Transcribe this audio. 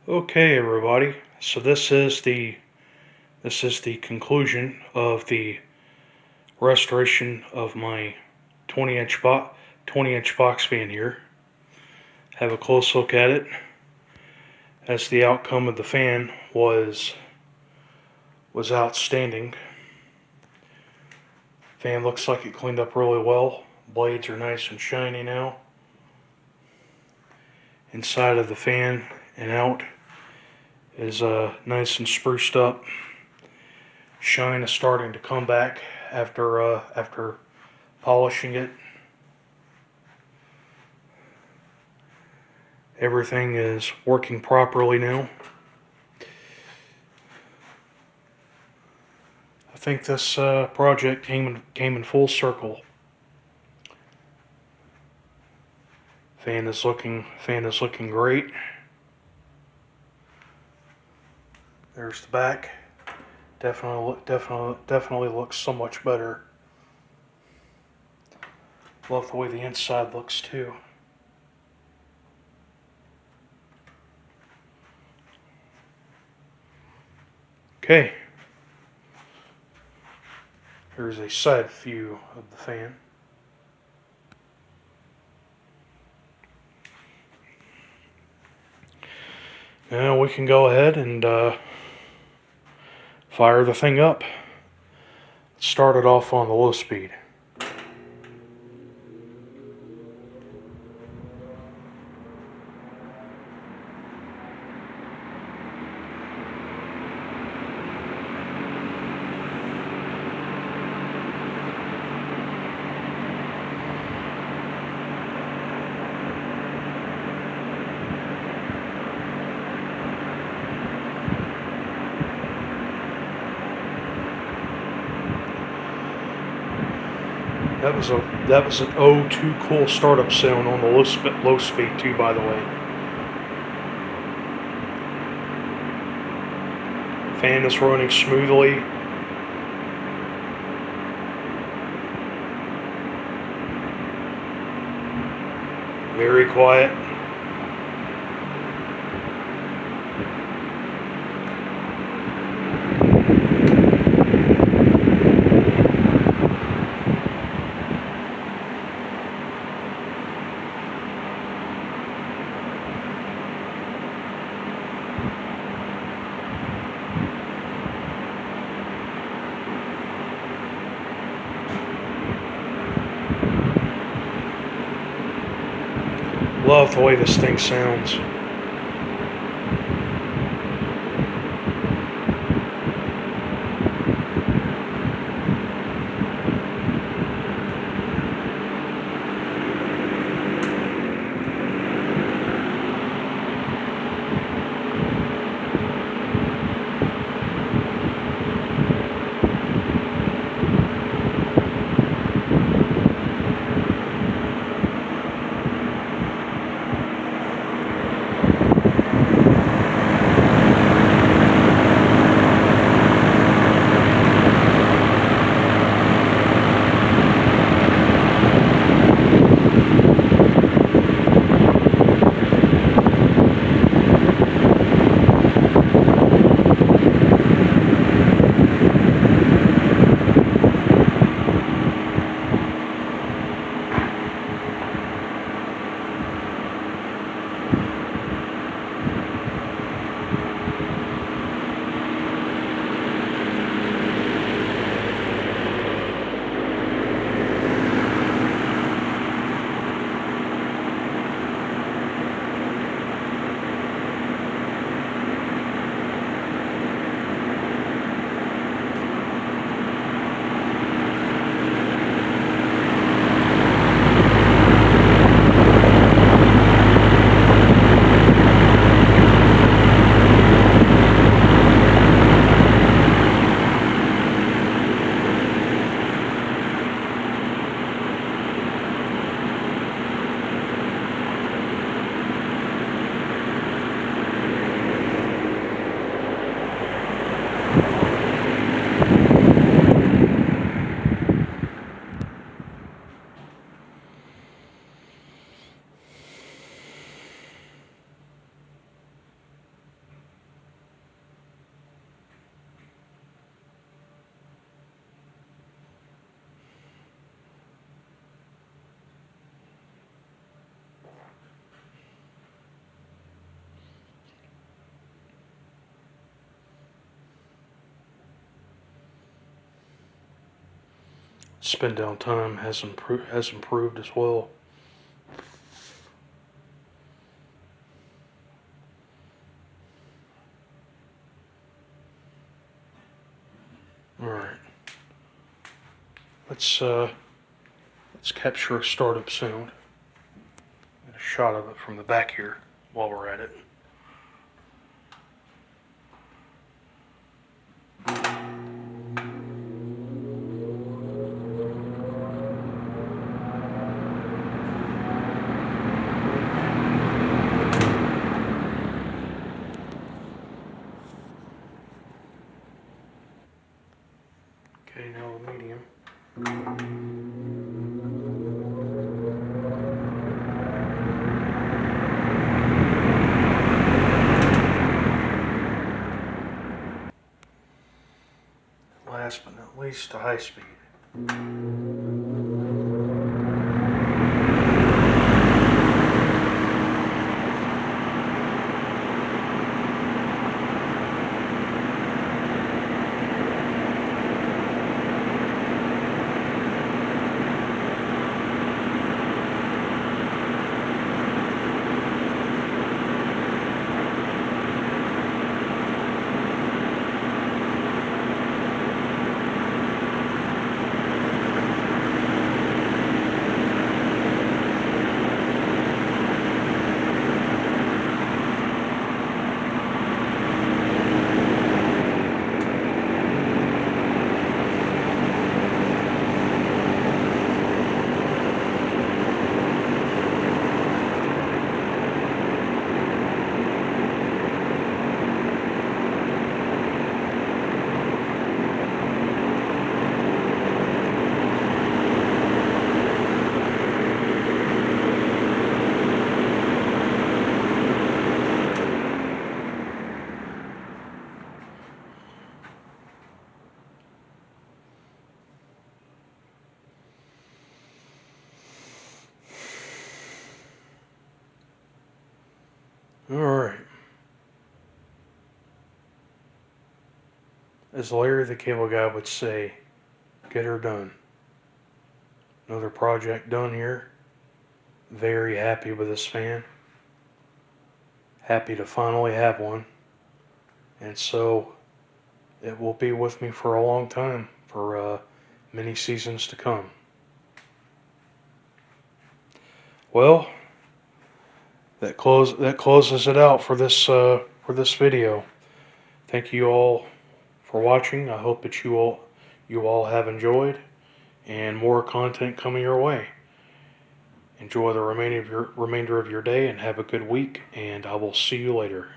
Okay, everybody. So this is the conclusion of the restoration of my 20-inch box fan here. Have a close look at it. As the outcome of the fan was outstanding. Fan looks like it cleaned up really well. Blades are nice and shiny now. Inside of the fan and out is nice and spruced up. Shine is starting to come back after polishing it. Everything is working properly now. I think this project came in full circle. Fan is looking great. There's the back. Definitely looks so much better. Love the way the inside looks too. Okay. Here's a side view of the fan. Now we can go ahead and fire the thing up. Start it off on the low speed. That was an too cool startup sound on the low speed too, by the way. Fan is running smoothly. Very quiet. Love the way this thing sounds. spin down time has improved as well. All right, let's capture a startup sound. Get a shot of it from the back here while we're at it. Okay, now the medium. Last but not least, a high speed. All right. As Larry the Cable Guy would say, get her done. Another project done here. Very happy with this fan. Happy to finally have one. And so it will be with me for a long time, for many seasons to come. Well, that closes it out for this video. Thank you all for watching. I hope that you all have enjoyed, and more content coming your way. Enjoy the remainder of your day and have a good week, and I will see you later.